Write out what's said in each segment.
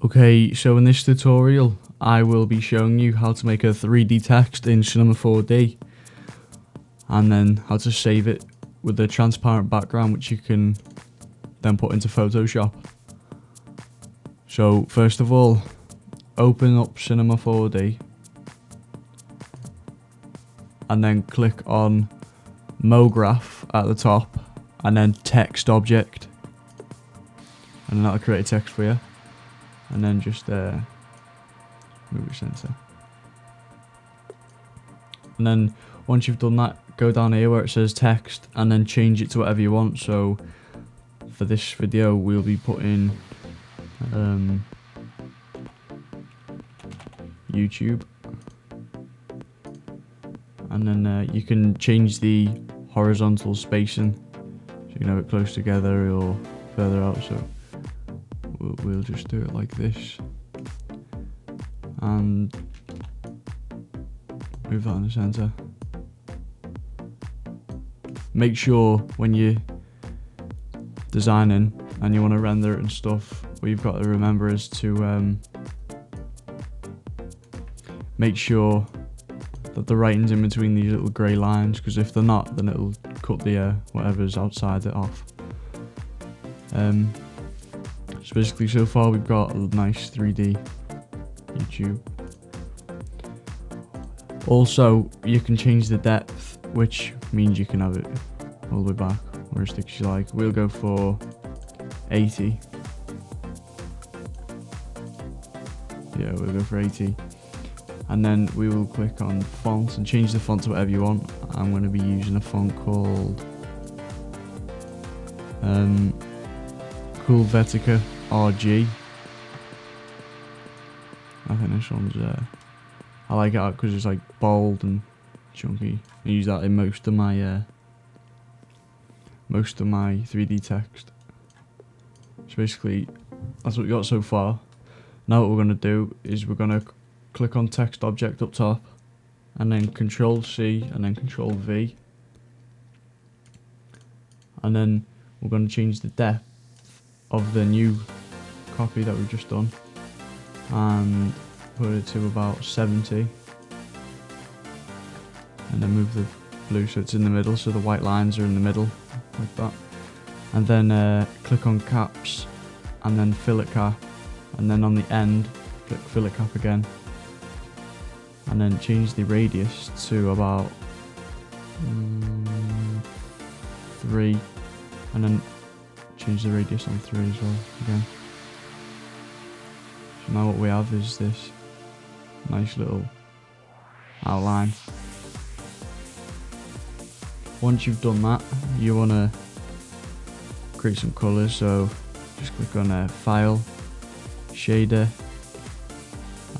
Okay, so in this tutorial, I will be showing you how to make a 3D text in Cinema 4D, and then how to save it with a transparent background, which you can then put into Photoshop. So first of all, open up Cinema 4D, and then click on MoGraph at the top, and then Text Object, and then that'll create a text for you. And then just move your center. And then once you've done that, go down here where it says text and then change it to whatever you want. So for this video, we'll be putting YouTube. And then you can change the horizontal spacing, so you can have it close together or further out. So we'll just do it like this and move that in the center. Make sure when you're designing and you want to render it and stuff, what you've got to remember is to make sure that the writing's in between these little grey lines, because if they're not, then it'll cut the whatever's outside it off. So basically, so far we've got a nice 3D YouTube. Also, you can change the depth, which means you can have it all the way back or as thick as you like. We'll go for 80. Yeah, we'll go for 80. And then we will click on font and change the font to whatever you want. I'm going to be using a font called Helvetica RG. I think this one's I like it because it's like bold and chunky. I use that in most of my 3D text. So basically, that's what we got so far. Now what we're going to do is we're going to click on text object up top, and then Control C and then Control V, and then we're going to change the depth of the new copy that we've just done and put it to about 70, and then move the blue so it's in the middle, so the white lines are in the middle like that. And then click on caps and then fillet cap, and then on the end click fillet cap again, and then change the radius to about 3, and then change the radius on 3 as well again. So now what we have is this nice little outline. Once you've done that, you want to create some colours, so just click on File, Shader,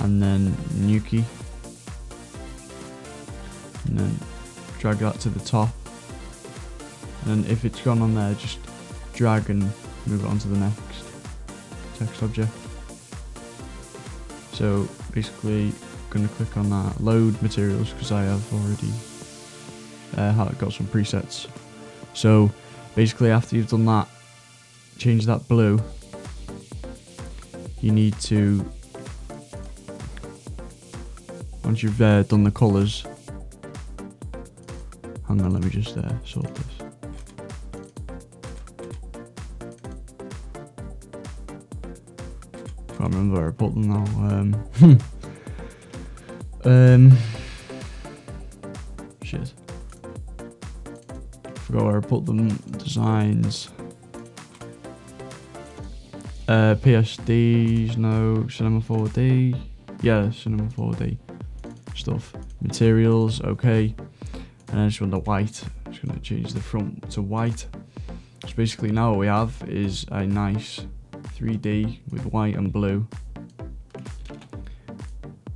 and then Nuke, and then drag that to the top, and then if it's gone on there, just drag and move it on to the next text object. So basically, I'm going to click on that, load materials, because I have already got some presets. So basically, after you've done that, change that blue. You need to, once you've done the colours, hang on, let me just sort this. Can't remember where I put them now. Shit. Forgot where I put them. Designs. PSDs, no. Cinema 4D. Yeah, Cinema 4D stuff. Materials, okay. And I just want the white. I'm just going to change the front to white. So basically now what we have is a nice 3D with white and blue.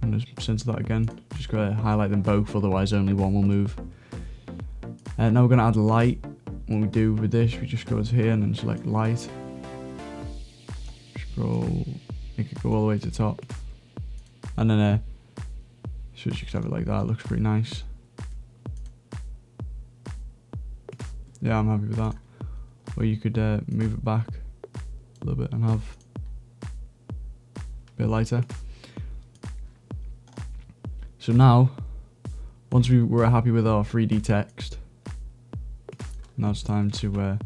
And just center that again. Just gotta highlight them both, otherwise only one will move. Now we're gonna add light. What we do with this, we just go to here and then select light. Scroll, make it go all the way to the top. And then so you can have it like that, it looks pretty nice. Yeah, I'm happy with that. Or you could move it back a little bit and have a bit lighter. So now, once we're happy with our 3D text, now it's time to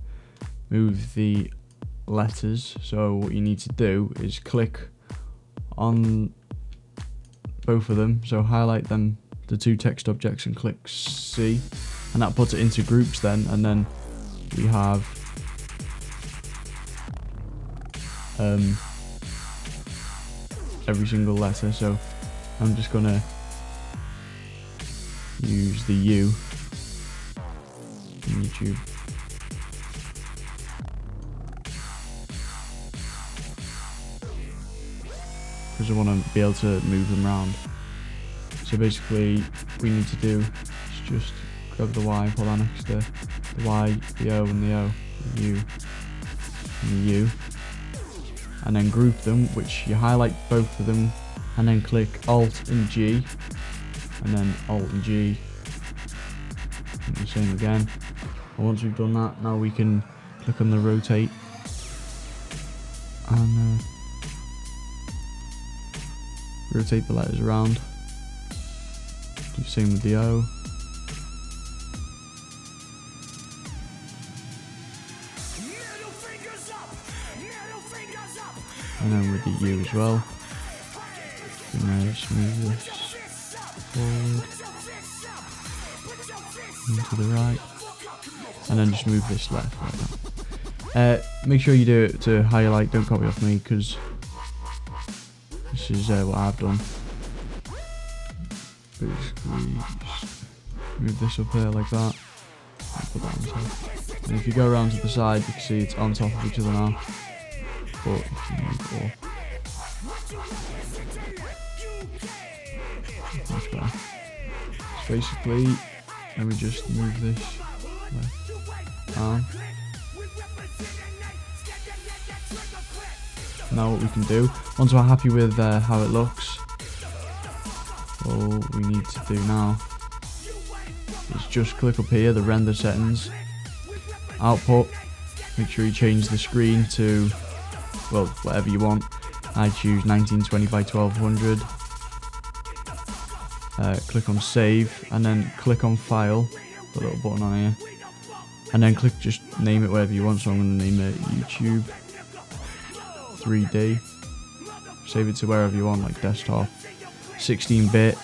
move the letters. So what you need to do is click on both of them. So highlight them, the two text objects, and click C, and that puts it into groups then. And then we have every single letter. So I'm just gonna use the U in YouTube. Because I want to be able to move them around. So basically, what we need to do is just grab the Y and put that next to the Y, the O, and the O, the U, and the U, and then group them, which you highlight both of them, and then click Alt and G, and then Alt and G, and the same again. And once we've done that, now we can click on the rotate, and rotate the letters around. Do the same with the O. And then with the U as well. And now just move this forward and to the right. And then just move this left like that. Make sure you do it to highlight, don't copy off me, because this is what I've done. Basically, just move this up here like that. And put that on top. And if you go around to the side, you can see it's on top of each other now. But if you move it all, much better. So basically, let me just move this left down. Now what we can do, once we're happy with how it looks, all we need to do now is just click up here, the render settings, output, make sure you change the screen to, well, whatever you want. I choose 1920 by 1200. Click on save, and then click on file, the little button on here, and then click, just name it whatever you want. So I'm going to name it YouTube 3D. Save it to wherever you want, like desktop. 16-bit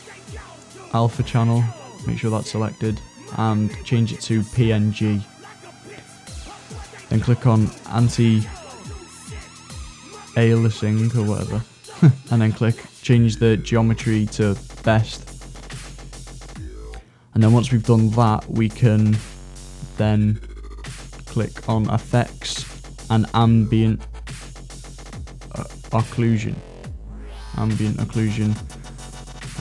alpha channel, make sure that's selected, and change it to PNG. Then click on anti-aliasing or whatever, and then click change the geometry to best. And then once we've done that, we can then click on effects and ambient occlusion. Ambient occlusion.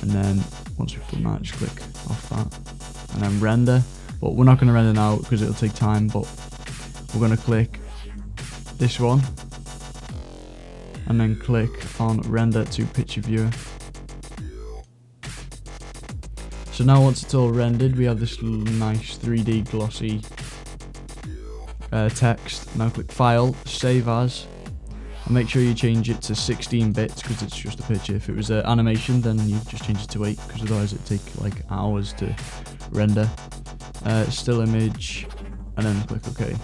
And then once we've done that, just click off that. And then render. But we're not going to render now because it'll take time, but we're going to click this one. And then click on render to picture viewer. So now once it's all rendered, we have this nice 3D glossy text. Now click File, Save As, and make sure you change it to 16 bits because it's just a picture. If it was an animation, then you just change it to 8 because otherwise it'd take like hours to render. Still image, and then click OK.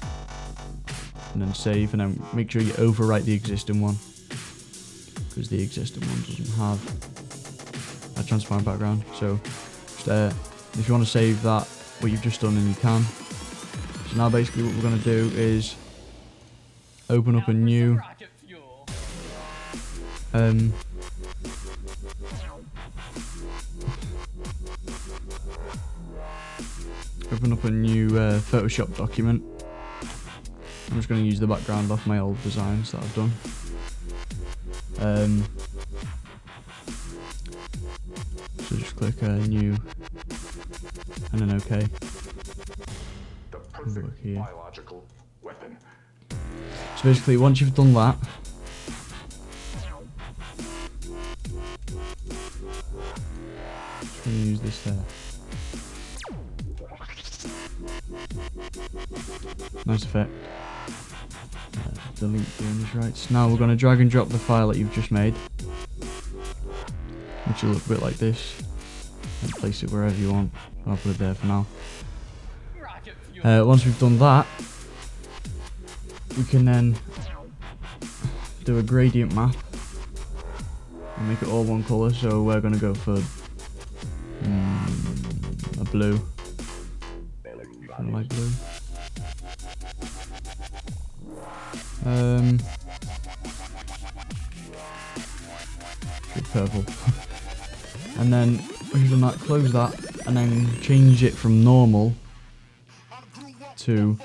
And then save, and then make sure you overwrite the existing one because the existing one doesn't have a transparent background. So if you want to save that, what you've just done, then you can. So now basically what we're going to do is open up a new Photoshop document. I'm just going to use the background off my old designs that I've done. So just click new and then OK. The perfect biological weapon. So basically, once you've done that, just going to use this there. Nice effect. Delete the image rights. Now we're going to drag and drop the file that you've just made. which will look a bit like this, and place it wherever you want. I'll put it there for now. Once we've done that, we can then do a gradient map and make it all one colour. So we're going to go for a blue. I like blue. Purple. And then when you've done that, close that, and then change it from normal to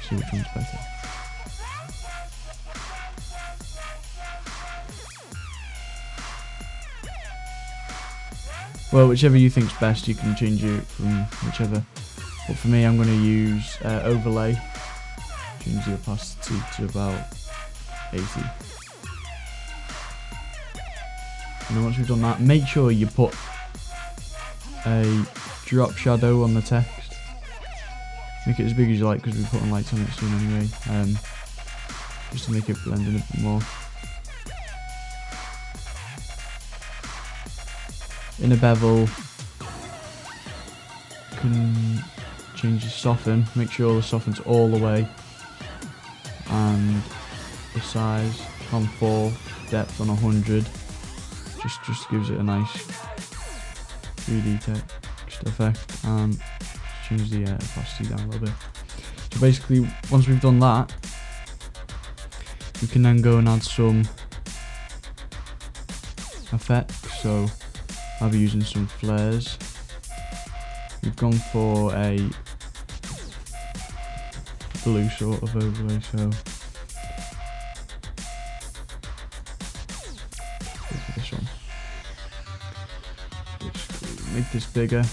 see which one's better. Well, whichever you think's best, you can change it from whichever. But for me, I'm going to use overlay. Change the opacity to about 80. And then once we've done that, make sure you put a drop shadow on the text. Make it as big as you like, because we're putting lights on it soon anyway. Just to make it blend in a bit more. In a bevel, you can change the soften. Make sure the soften's all the way, and the size on 4, depth on 100. Just gives it a nice 3D text effect, and change the opacity down a little bit. So basically, once we've done that, we can then go and add some effects. So I'll be using some flares. We've gone for a blue sort of overlay, so this one. Just make this bigger,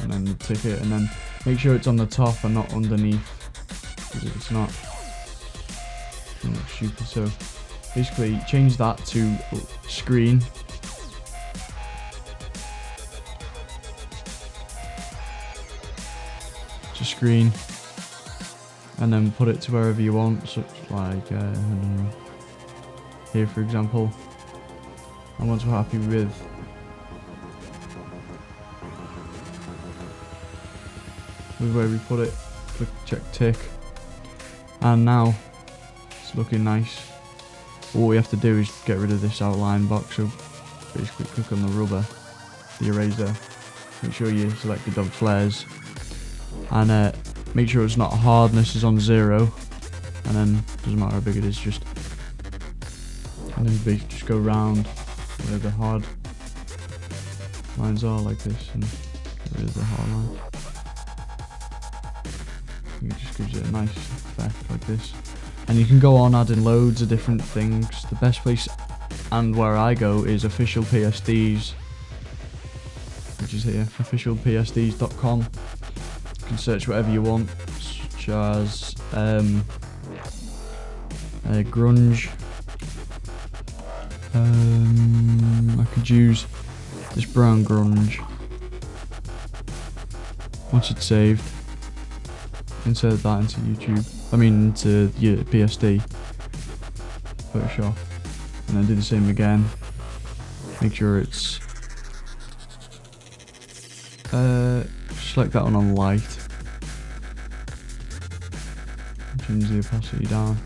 and then tick it, and then make sure it's on the top and not underneath, because if it's not, it looks stupid. So basically change that to screen. To screen, and then put it to wherever you want, such like I don't know, here for example. And once we're happy with where we put it, click check tick, and now it's looking nice. What we have to do is get rid of this outline box, so basically click on the rubber, the eraser, make sure you select your dog flares, and make sure it's not hardness is on 0, and then doesn't matter how big it is, just go round where the hard lines are like this, and get rid of the hard line. It just gives it a nice effect like this. And you can go on adding loads of different things. The best place and where I go is Official PSDs, which is here, officialpsds.com. You can search whatever you want, such as grunge. I could use this brown grunge. Once it's saved, insert that into YouTube. I mean into your PSD, Photoshop, and then do the same again. Make sure it's select that one on light. Change the opacity down.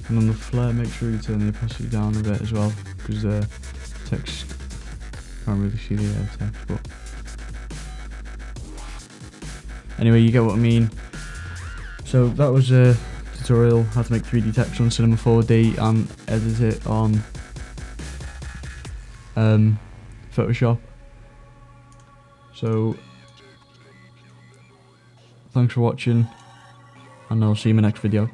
And on the flare, make sure you turn the opacity down a bit as well, because the text, can't really see the text, but anyway, you get what I mean. So that was a tutorial how to make 3D text on Cinema 4D and edit it on Photoshop. So thanks for watching, and I'll see you in my next video.